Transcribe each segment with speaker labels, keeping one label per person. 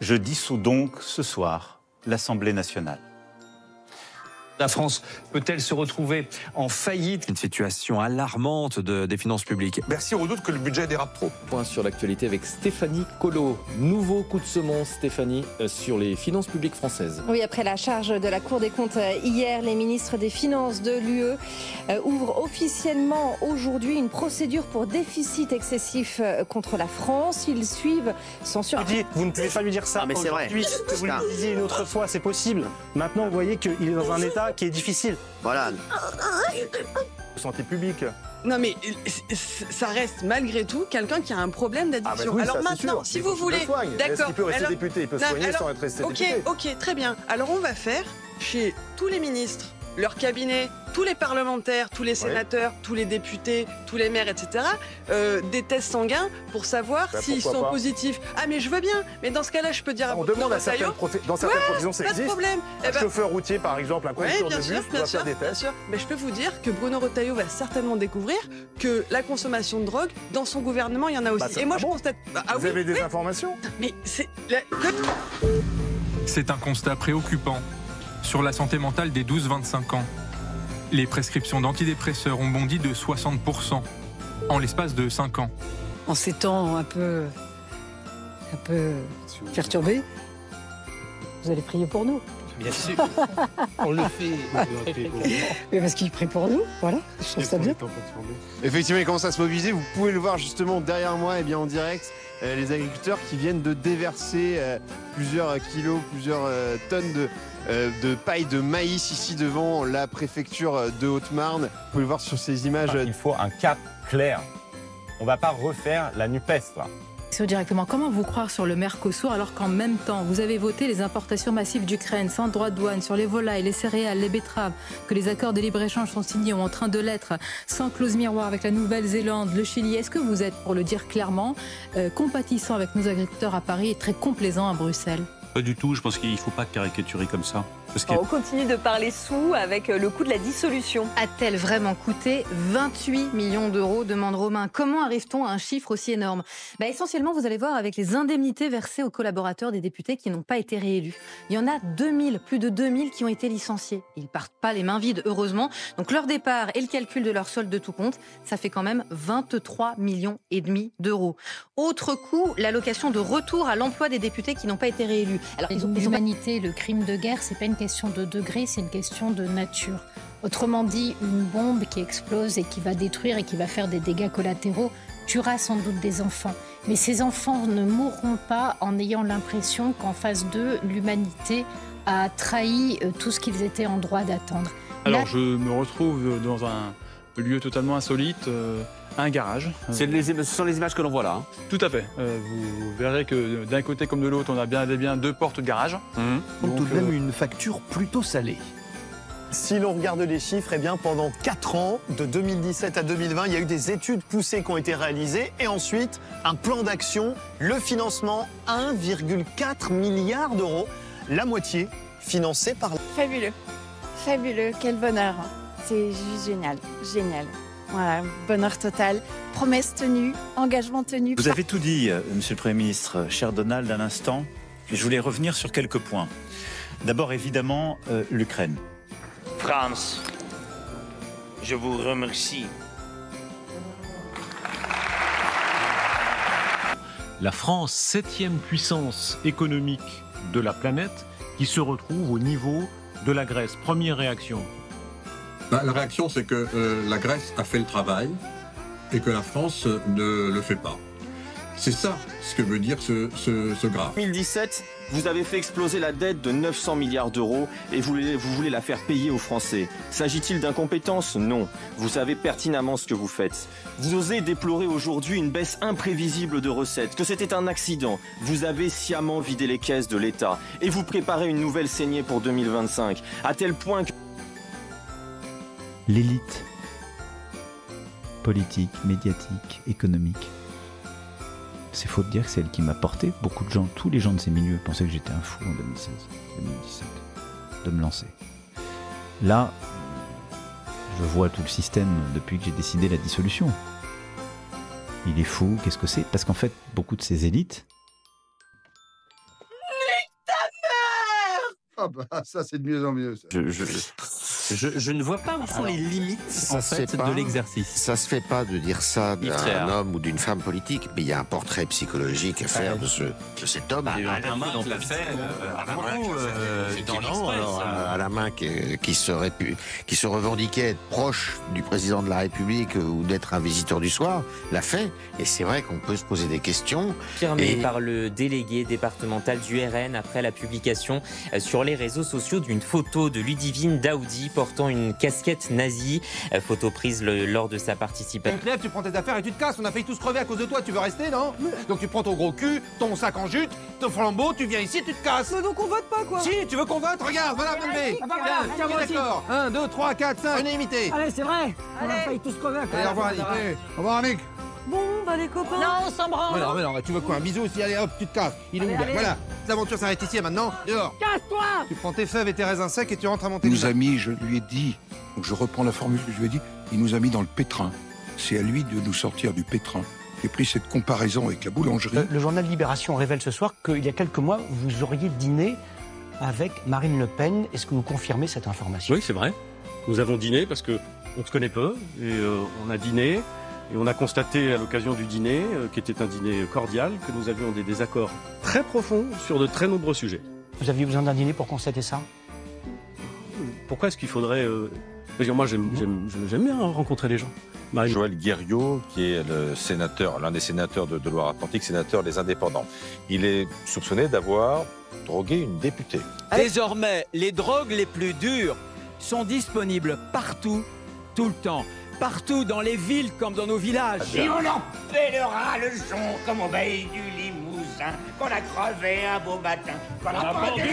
Speaker 1: Je dissous donc ce soir l'Assemblée nationale.
Speaker 2: La France peut-elle se retrouver en faillite?
Speaker 3: Une situation alarmante des finances publiques.
Speaker 4: Bercy redoute que le budget dérape trop.
Speaker 5: Point sur l'actualité avec Stéphanie Colo. Nouveau coup de semonce, Stéphanie, sur les finances publiques françaises.
Speaker 6: Oui, après la charge de la Cour des comptes hier, les ministres des Finances de l'UE ouvrent officiellement aujourd'hui une procédure pour déficit excessif contre la France. Ils suivent sans surprise.
Speaker 7: Vous ne pouvez pas lui dire ça.
Speaker 8: Mais c'est vrai.
Speaker 7: Que vous le disiez une autre fois, c'est possible. Maintenant, vous voyez qu'il est dans un état qui est difficile.
Speaker 8: Voilà.
Speaker 4: Santé publique.
Speaker 9: Non mais ça reste malgré tout quelqu'un qui a un problème d'addiction.
Speaker 4: Oui,
Speaker 9: alors
Speaker 4: ça,
Speaker 9: maintenant, si vous voulez,
Speaker 4: d'accord. Est-ce qu'il peut rester député? Il peut se soigner sans être resté député.
Speaker 9: Ok, très bien. Alors on va faire chez tous les ministres, leur cabinet, tous les parlementaires, tous les sénateurs, tous les députés, tous les maires, etc. Des tests sanguins pour savoir s'ils sont positifs. Ah mais je veux bien. Mais dans ce cas-là, je peux dire à
Speaker 4: on demande à certaines dans certaines professions, ça
Speaker 9: pas de
Speaker 4: existe.
Speaker 9: problème.
Speaker 4: Un chauffeur routier, par exemple, un conducteur de bus, doit faire des tests.
Speaker 9: Bien sûr. Mais je peux vous dire que Bruno Retailleau va certainement découvrir que la consommation de drogue, dans son gouvernement, il y en a aussi. Et moi, je constate...
Speaker 4: Vous avez des informations?
Speaker 9: Mais c'est...
Speaker 10: C'est un constat préoccupant sur la santé mentale des 12-25 ans. Les prescriptions d'antidépresseurs ont bondi de 60% en l'espace de 5 ans.
Speaker 11: En ces temps un peu perturbés, vous allez prier pour nous.
Speaker 7: Bien sûr. On le fait.
Speaker 11: Mais parce qu'il prie pour nous, voilà. Je trouve ça bien.
Speaker 8: Effectivement, il commence à se mobiliser. Vous pouvez le voir justement derrière moi, et bien en direct, les agriculteurs qui viennent de déverser plusieurs kilos, plusieurs tonnes de paille de maïs ici devant la préfecture de Haute-Marne. Vous pouvez le voir sur ces images.
Speaker 12: Il faut un cap clair. On ne va pas refaire la NUPES, là.
Speaker 13: Directement, comment vous croire sur le Mercosur alors qu'en même temps, vous avez voté les importations massives d'Ukraine sans droit de douane sur les volailles, les céréales, les betteraves, que les accords de libre-échange sont signés ou en train de l'être, sans clause miroir avec la Nouvelle-Zélande, le Chili. Est-ce que vous êtes, pour le dire clairement, compatissant avec nos agriculteurs à Paris et très complaisant à Bruxelles?
Speaker 14: Pas du tout, je pense qu'il ne faut pas caricaturer comme ça.
Speaker 15: On continue de parler sous avec le coût de la dissolution.
Speaker 6: A-t-elle vraiment coûté 28 millions d'euros, demande Romain. Comment arrive-t-on à un chiffre aussi énorme? Essentiellement, vous allez voir avec les indemnités versées aux collaborateurs des députés qui n'ont pas été réélus. Il y en a 2000, plus de 2000 qui ont été licenciés. Ils ne partent pas les mains vides, heureusement. Donc leur départ et le calcul de leur solde de tout compte, ça fait quand même 23,5 millions d'euros. Autre coût, l'allocation de retour à l'emploi des députés qui n'ont pas été réélus.
Speaker 16: Alors, l'humanité, le crime de guerre, c'est pas une question de degré, c'est une question de nature. Autrement dit, une bombe qui explose et qui va détruire et qui va faire des dégâts collatéraux tuera sans doute des enfants. Mais ces enfants ne mourront pas en ayant l'impression qu'en face d'eux, l'humanité a trahi tout ce qu'ils étaient en droit d'attendre.
Speaker 17: Alors, je me retrouve dans un lieu totalement insolite, un garage.
Speaker 3: Ce sont les images que l'on voit là.
Speaker 17: Tout à fait. Vous verrez que d'un côté comme de l'autre, on a bien deux portes de garage.
Speaker 18: Donc, tout de même une facture plutôt salée. Si l'on regarde les chiffres, pendant 4 ans, de 2017 à 2020, il y a eu des études poussées qui ont été réalisées et ensuite un plan d'action, le financement 1,4 milliard d'euros, la moitié financée par...
Speaker 19: Fabuleux, fabuleux, quel bonheur. C'est juste génial, génial. Voilà, bonheur total, promesse tenue, engagement tenu.
Speaker 1: Vous avez tout dit, Monsieur le Premier ministre, cher Donald, à l'instant. Je voulais revenir sur quelques points. D'abord, évidemment, l'Ukraine.
Speaker 20: France, je vous remercie.
Speaker 21: La France, 7e puissance économique de la planète, qui se retrouve au niveau de la Grèce. Première réaction.
Speaker 22: La réaction, c'est que la Grèce a fait le travail et que la France ne le fait pas. C'est ça ce que veut dire ce graphe.
Speaker 8: En 2017, vous avez fait exploser la dette de 900 milliards d'euros et vous voulez la faire payer aux Français. S'agit-il d'incompétence? Non. Vous savez pertinemment ce que vous faites. Vous osez déplorer aujourd'hui une baisse imprévisible de recettes, que c'était un accident. Vous avez sciemment vidé les caisses de l'État et vous préparez une nouvelle saignée pour 2025, à tel point que...
Speaker 23: L'élite politique, médiatique, économique. C'est faux de dire que c'est elle qui m'a porté. Beaucoup de gens, tous les gens de ces milieux pensaient que j'étais un fou en 2016, 2017, de me lancer. Là, je vois tout le système depuis que j'ai décidé la dissolution. Il est fou, qu'est-ce que c'est? Parce qu'en fait, beaucoup de ces élites
Speaker 2: Ah bah ça c'est de mieux en mieux. Ça.
Speaker 3: Je ne vois pas où sont les limites de l'exercice.
Speaker 4: Ça se fait pas de dire ça d'un homme ou d'une femme politique, mais il y a un portrait psychologique à faire de cet homme. À la main qui se revendiquait être proche du président de la République ou d'être un visiteur du soir, l'a fait. Et c'est vrai qu'on peut se poser des questions.
Speaker 5: Confirmé par le délégué départemental du RN après la publication sur les réseaux sociaux d'une photo de Ludivine Daoudi portant une casquette nazie, photo prise lors de sa participation.
Speaker 24: Tu te lèves, tu prends tes affaires et tu te casses. On a failli tous crever à cause de toi. Tu veux rester, non? Donc tu prends ton gros cul, ton sac en jute, ton flambeau, tu viens ici, tu te casses.
Speaker 9: Mais donc on vote pas, quoi.
Speaker 24: Si, tu veux qu'on vote? Regarde, voilà, Melvé. D'accord. 1, 2, 3, 4, 5. Unanimité.
Speaker 11: Allez, c'est vrai. On a failli tous crever.
Speaker 24: Allez, au revoir, Annick. Au revoir, Annick.
Speaker 9: Bon, bah les copains.
Speaker 11: Non, on s'en branle.
Speaker 24: Mais non, tu veux quoi? Un bisou aussi? Allez, hop, tu te casses. Il est où? Voilà. L'aventure s'arrête ici et maintenant. Dehors.
Speaker 11: Casse-toi.
Speaker 24: Tu prends tes fèves et tes raisins secs et tu rentres à monter.
Speaker 2: Il nous a mis, je lui ai dit, donc je reprends la formule que je lui ai dit, il nous a mis dans le pétrin. C'est à lui de nous sortir du pétrin. J'ai pris cette comparaison avec la boulangerie.
Speaker 7: Le journal Libération révèle ce soir qu'il y a quelques mois, vous auriez dîné avec Marine Le Pen. Est-ce que vous confirmez cette information?
Speaker 14: Oui, c'est vrai. Nous avons dîné parce que on se connaît peu et on a dîné. Et on a constaté à l'occasion du dîner, qui était un dîner cordial, que nous avions des désaccords très profonds sur de très nombreux sujets.
Speaker 7: Vous aviez besoin d'un dîner pour constater ça?
Speaker 14: Pourquoi est-ce qu'il faudrait... Moi, j'aime bien rencontrer les gens.
Speaker 25: Joël Guerriau, qui est l'un des sénateurs de Loire-Atlantique, sénateur des Indépendants. Il est soupçonné d'avoir drogué une députée.
Speaker 26: Désormais, les drogues les plus dures sont disponibles partout, tout le temps. Partout, dans les villes comme dans nos villages.
Speaker 20: Et on en pèlera le jonc comme au bailli du Limousin, qu'on a crevé un beau matin, qu'on a pendu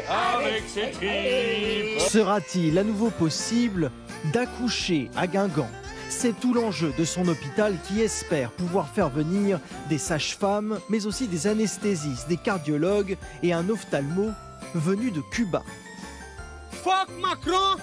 Speaker 20: avec ses tripes.
Speaker 27: Sera-t-il à nouveau possible d'accoucher à Guingamp? C'est tout l'enjeu de son hôpital qui espère pouvoir faire venir des sages-femmes, mais aussi des anesthésistes, des cardiologues et un ophtalmo venu de Cuba.
Speaker 28: Fuck Macron,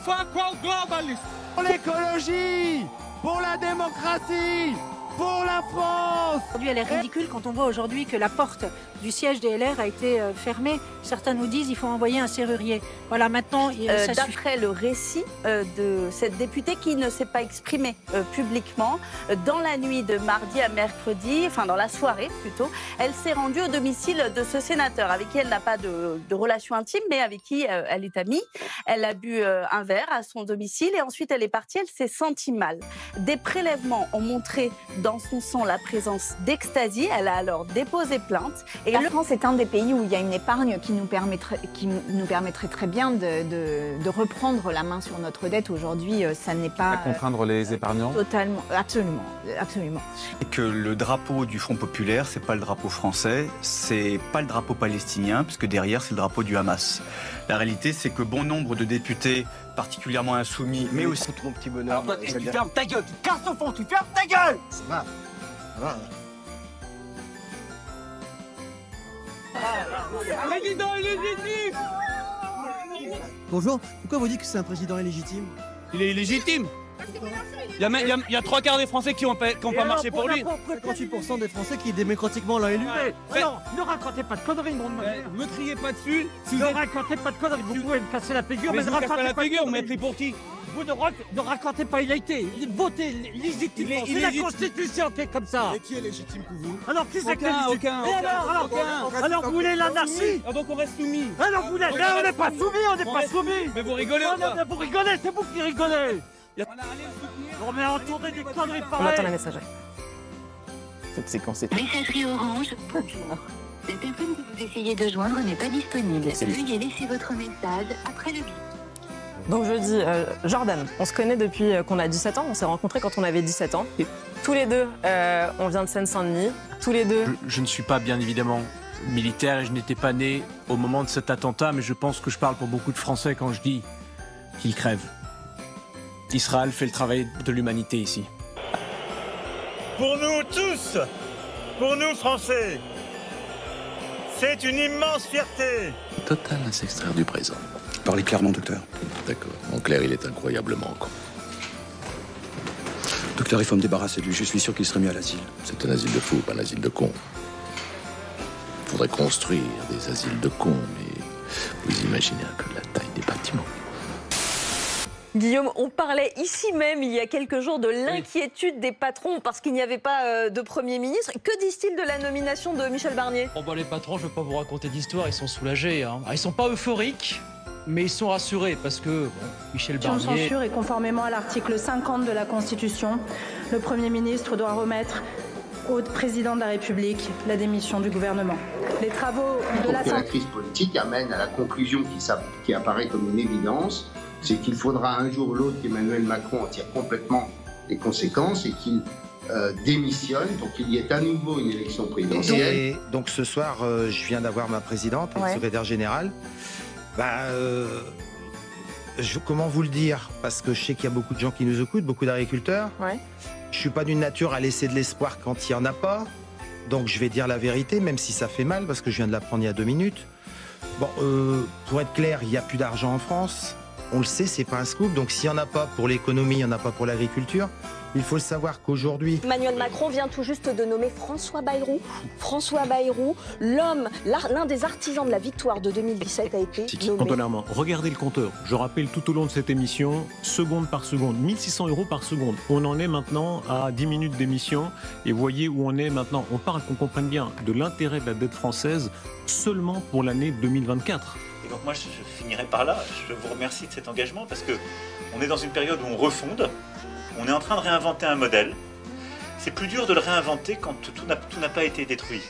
Speaker 28: fuck all globalists.
Speaker 27: Pour l'écologie, pour la démocratie, pour la France.
Speaker 11: Aujourd'hui, elle est ridicule quand on voit aujourd'hui que la porte du siège des LR a été fermée. Certains nous disent qu'il faut envoyer un serrurier. Voilà, maintenant, ça
Speaker 15: d'après le récit de cette députée qui ne s'est pas exprimée publiquement, dans la nuit de mardi à mercredi, enfin dans la soirée plutôt, elle s'est rendue au domicile de ce sénateur avec qui elle n'a pas de relation intime, mais avec qui elle est amie. Elle a bu un verre à son domicile et ensuite elle est partie, elle s'est sentie mal. Des prélèvements ont montré dans son sang la présence d'ecstasy. Elle a alors déposé plainte.
Speaker 29: Et la France est un des pays où il y a une épargne qui nous permettrait très bien de reprendre la main sur notre dette. Aujourd'hui, ça n'est pas...
Speaker 3: À contraindre les épargnants?
Speaker 29: Totalement, absolument, absolument.
Speaker 30: Et que le drapeau du Front populaire, c'est pas le drapeau français, c'est pas le drapeau palestinien, puisque derrière, c'est le drapeau du Hamas. La réalité, c'est que bon nombre de députés particulièrement insoumis, mais aussi...
Speaker 28: Ton petit bonheur. Alors toi, tu fermes ta gueule, tu casses au fond, tu fermes ta gueule.
Speaker 2: Ça va, ça va.
Speaker 28: Président illégitime.
Speaker 27: Bonjour, pourquoi vous dites que c'est un président illégitime?
Speaker 28: Il est illégitime. Il y a 3 quarts des Français qui n'ont pas marché pour lui.
Speaker 27: 58% des Français qui démocratiquement l'ont élu.
Speaker 28: Non,
Speaker 11: ne racontez pas de conneries, mon
Speaker 28: me criez pas dessus.
Speaker 11: Ne racontez pas de conneries. Vous pouvez me casser la figure, mais ne racontez pas de
Speaker 28: figure. Vous m'avez pris pour qui?
Speaker 11: Vous ne racontez pas, il a été voté légitimement. C'est la Constitution qui est comme ça.
Speaker 28: Et qui est légitime pour vous?
Speaker 11: Alors qui c'est qui est légitime? Alors vous voulez l'anarchie?
Speaker 28: Donc on reste soumis.
Speaker 11: Alors vous voulez, on n'est pas soumis, on n'est pas soumis.
Speaker 28: Mais vous rigolez ou pas?
Speaker 11: Vous rigolez, c'est vous qui rigolez. Non mais entendez des conneries pareilles.
Speaker 15: On attend la messagerie.
Speaker 28: Cette séquence est...
Speaker 31: Messagerie Orange, bonjour. La personne que vous essayez de joindre n'est pas disponible. Veuillez laisser votre message après le bip.
Speaker 15: Donc je dis, Jordan, on se connaît depuis qu'on a 17 ans, on s'est rencontrés quand on avait 17 ans. Et tous les deux, on vient de Seine-Saint-Denis, tous les deux...
Speaker 21: Je ne suis pas bien évidemment militaire et je n'étais pas né au moment de cet attentat, mais je pense que je parle pour beaucoup de Français quand je dis qu'ils crèvent. Israël fait le travail de l'humanité ici.
Speaker 32: Pour nous tous, pour nous Français, c'est une immense fierté.
Speaker 33: Total à s'extraire du présent.
Speaker 2: Parlez clairement, docteur.
Speaker 33: D'accord. Mon Claire, il est incroyablement con.
Speaker 2: Docteur, il faut me débarrasser de lui. Je suis sûr qu'il serait mis à l'asile.
Speaker 33: C'est un asile de fous, pas un asile de cons. Il faudrait construire des asiles de cons, mais Vous imaginez un peu la taille des bâtiments.
Speaker 1: Guillaume, on parlait ici même il y a quelques jours de l'inquiétude des patrons parce qu'il n'y avait pas de Premier ministre. Que disent-ils de la nomination de Michel Barnier?
Speaker 4: Les patrons, je ne vais pas vous raconter d'histoire, ils sont soulagés. Hein. Ils ne sont pas euphoriques, mais ils sont rassurés parce que Michel Barnier...
Speaker 6: Censure et conformément à l'article 50 de la Constitution, le Premier ministre doit remettre au président de la République la démission du gouvernement. Les travaux de
Speaker 8: la crise politique amène à la conclusion qui apparaît comme une évidence, c'est qu'il faudra un jour ou l'autre qu'Emmanuel Macron en tire complètement les conséquences et qu'il démissionne pour qu'il y ait à nouveau une élection présidentielle.
Speaker 10: Et donc ce soir, je viens d'avoir ma présidente, la secrétaire générale. Comment vous le dire? Parce que je sais qu'il y a beaucoup de gens qui nous écoutent, beaucoup d'agriculteurs. Je suis pas d'une nature à laisser de l'espoir quand il n'y en a pas. Donc je vais dire la vérité, même si ça fait mal, parce que je viens de l'apprendre il y a 2 minutes. Bon, pour être clair, il n'y a plus d'argent en France. On le sait, c'est pas un scoop. Donc s'il n'y en a pas pour l'économie, il n'y en a pas pour l'agriculture. Il faut le savoir qu'aujourd'hui...
Speaker 1: Emmanuel Macron vient tout juste de nommer François Bayrou. François Bayrou, l'un des artisans de la victoire de 2017 a été nommé...
Speaker 21: Antoine Armand, regardez le compteur. Je rappelle tout au long de cette émission, seconde par seconde, 1600 € par seconde. On en est maintenant à 10 minutes d'émission et voyez où on est maintenant. On parle, qu'on comprenne bien, de l'intérêt de la dette française seulement pour l'année 2024.
Speaker 12: Et donc moi, je finirai par là. Je vous remercie de cet engagement parce que on est dans une période où on refonde. On est en train de réinventer un modèle. C'est plus dur de le réinventer quand tout n'a pas été détruit.